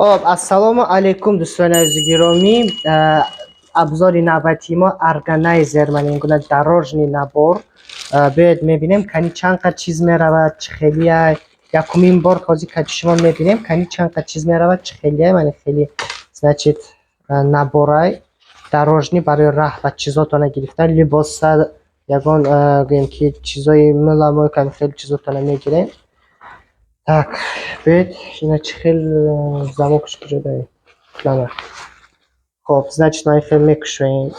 Ассалому алейкум дӯстони азизи гиромӣ. Абзори навбати мо органайзер манигуна дорожный набор. Биёед мебинем кани чанд қад чиз меравад, чӣ хелияй. Якумин бор ҳозир кади шумо мебинем кани чанд қад чиз меравад, чӣ хелияй. Мани хели значит наборай дорожный барои раҳ ва чизотона гирифтан либоса ягон гӯем ки чизои муламои ками хели чизотона мегирем. Так, биёед ина чӣ хел замокаш куҷодай? Лана. Хоб, значит ман хел мекушоем.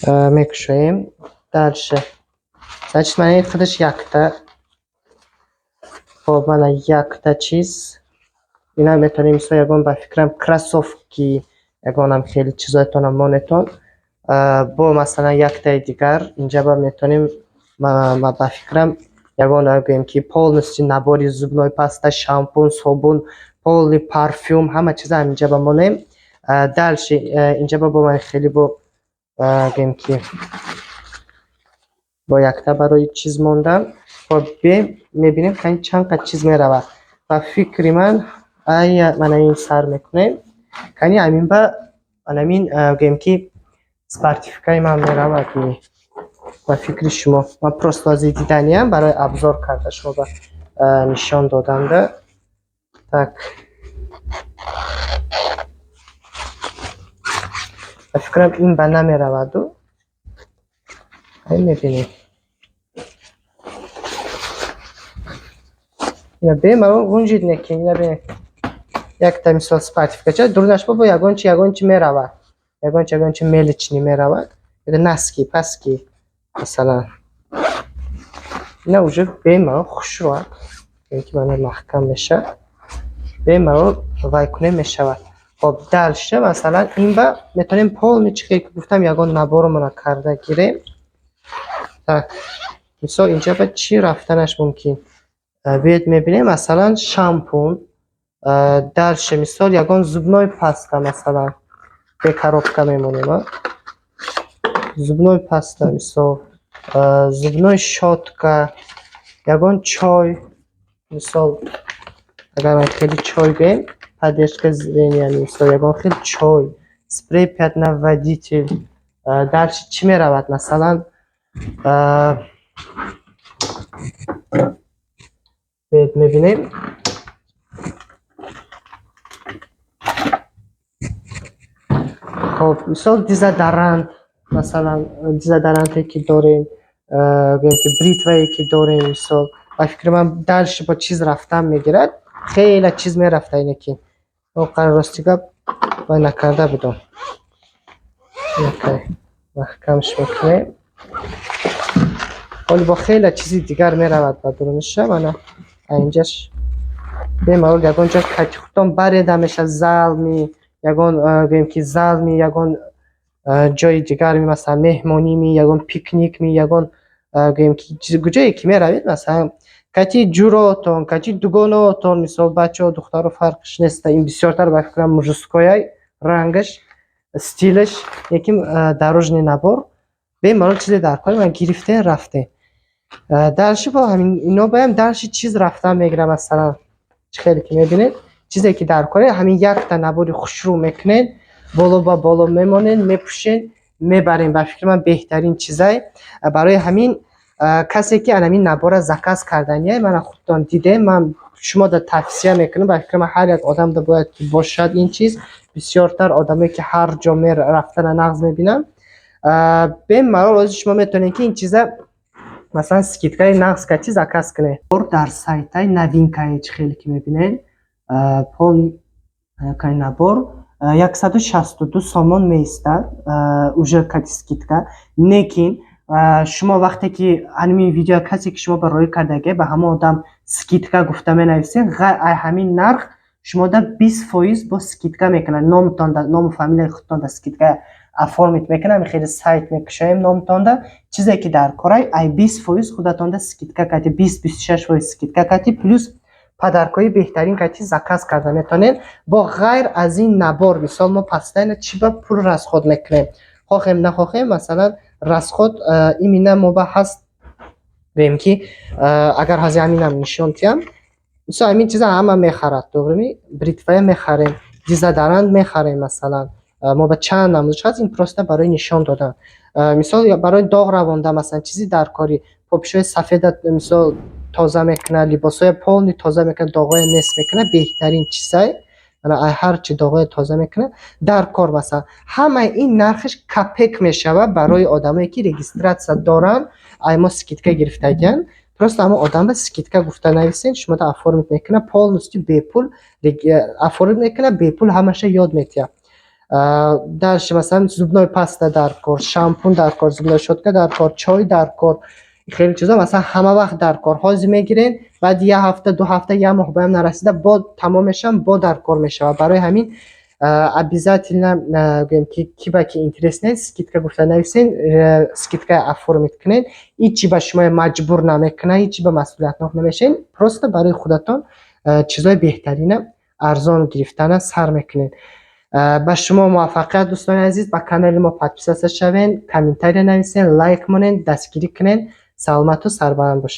Мекушоем. Дальше. Значит ман худаш якта. Хоб, мана якта чиз. Ина метавонем мисол ягон ба фикрам кроссовки ягонам хели чизоятона монетон. Бо масалан яктаи дигар инҷа ба метавонем ма ба фикрам ягон гӯем ки полностью набори зубной паста, шампун, собун, полный парфюм ҳама чиза ҳаминҷа ба монем. Дальше инҷа бо ман хели бо гӯем ки бо якта барои чиз мондам. Хоб бием мебинем кани чанд қад чиз меравад. Ба фикри ман ай мана ин сар мекунем. Кани амин ба анамин гӯем ки спартификаи ман меравад. Ба фикри шумо ман просто аз диданиам барои абзор карда шумо ба нишон доданда. Так. Ба фикрам ин ба намераваду. Ай мебинем. Ина бемаро гунҷид неки ина бе якта мисол спартификача дурнаш бо ягончи меравад. Ягончи мелични меравад. Ина наски паски масалан ина уже бемаро хушрӯад. Ки мана маҳкам меша. Бемаро вай кунем мешавад. Хоб дальше масалан ин ба метавонем полный чӣ хел ки гуфтам ягон наборо мана карда гирем. Так. Мисол инҷа ба чӣ рафтанаш мумкин? Биёед мебинем масалан шампун. Дальше мисол ягон зубной паста масалан бе коробка мемонем. Зубной паста мисол зубной щётка, ягон чой мисол агар ман хели чой бием поддержка зрения мисол ягон хел чой, спрей пятновыводитель. Дальше чӣ меравад масалан биёед мебинем хоб мисол дезодорант масалан дезодоранте ки дорем гӯем ки бритвае ки дорем мисол ба фикри ман дальше бо чиз рафтан мегирад. Хеле чиз мерафта ине ки оқар рости гап вай накарда будам. Окей. Маҳкамш мекунем. Оли бо хеле чизи дигар меравад ба дурниша мана инҷаш бемалол ягон ҷо кати хутон бареда меша залми ягон гӯем ки залми ягон ҷои дигар масалан меҳмоними ягон пикникми ягон гӯем ки куҷое ки меравед масалан кати ҷуроотон кати дугонаотон мисол бачаҳо духтаро фарқиш неста. Ин бисёртар ба фикрам мужскояй рангаш стилаш яким дорожный набор бемалол чизе дар кори ман гирифтен рафтем. Дальше бо ҳамин ино боям дальше чиз рафтан мегирам масалан чӣ хеле ки мебинед чизе ки дар кори ҳамин якта набори хушрӯ мекунед боло ба боло мемонед мепӯшед мебарем. Ба фикри ман беҳтарин чизай барои ҳамин касе ки анамин набора заказ карданияй мана худтон дидем ман шумо да тавсия мекунам. Ба фикри ман ҳар як одам да бояд ки бошад ин чиз. Бисёртар одамое ки ҳар ҷо рафтана нағз мебинам. Бемалол ҳозир шумо метавонед ки ин чиза масалан скидкаи нағз кати заказ кунед. Дар сайтай новинкае чӣ хеле ки мебинед полный кай набор 162 сомон меистад уже кати скидка. Лекин шумо вақте ки ҳамин видео касе ки шумо барои кардаге ба ҳамон одам скидка гуфта менависед ҳамин нарх шумо да 20% бо скидка мекунад. номтон да ному фамилияи худтон да скидка оформит мекунам. Хеле сайт мекушоем номтонда чизе ки дар корай ай 20% худатонда скидка кати 20-26% скидка кати плюс падаркои беҳтарин кати заказ карда метавонед. Бо ғайр аз ин набор мисол мо пастайна чӣ ба пул расход мекунем хоҳем нахоҳем масалан расход имина мо ба ҳаст گویم که اگر هزی همینم نشان تیم مثلا همین چیزا همه میخرد دوباره بریتوی میخریم دیزادرند میخریم مثلا ما به چند نمودش هست این پروسته برای نشان دادن مثال برای داغ روانده مثلا چیزی در کاری پاپشوی سفید مثال تازه میکنه لباسای پولنی تازه میکنه داغای نصف میکنه بهترین چیزای هر چی داغای تازه میکنه در کار مثلا همه این نرخش کپک میشوه برای آدمایی که رجیستراسیون دارن ایما скидка گرفتگن просто ҳама одам ба скидка гуфта нависен шумо да оформит мекуна полностью бепул оформит мекуна бепул ҳамаша ёд метия дарш масалан зубной паста дар кор шампун дар кор зубной щётка дар кор чой дар кор хеле чизо масалан ҳама вақт дар кор ҳозир мегирен баъди як ҳафта ду ҳафта як моҳ ба ҳам нарасида бо тамом мешавад бо дар кор мешавад барои ҳамин обязательно гӯем ки ки ба ки интерес нест скидка гуфта нависен скидка оформит кунед ҳичи ба шумо маҷбур намекунад ҳичи ба масъулиятнок намешавед просто барои худатон чизои беҳтарина арзон гирифтана сар мекунед ба шумо муваффақият дӯстони азиз ба канали мо подписатсия шавен комментария нависен лайк монен дастгирӣ кунен саломату сарбаланд бошед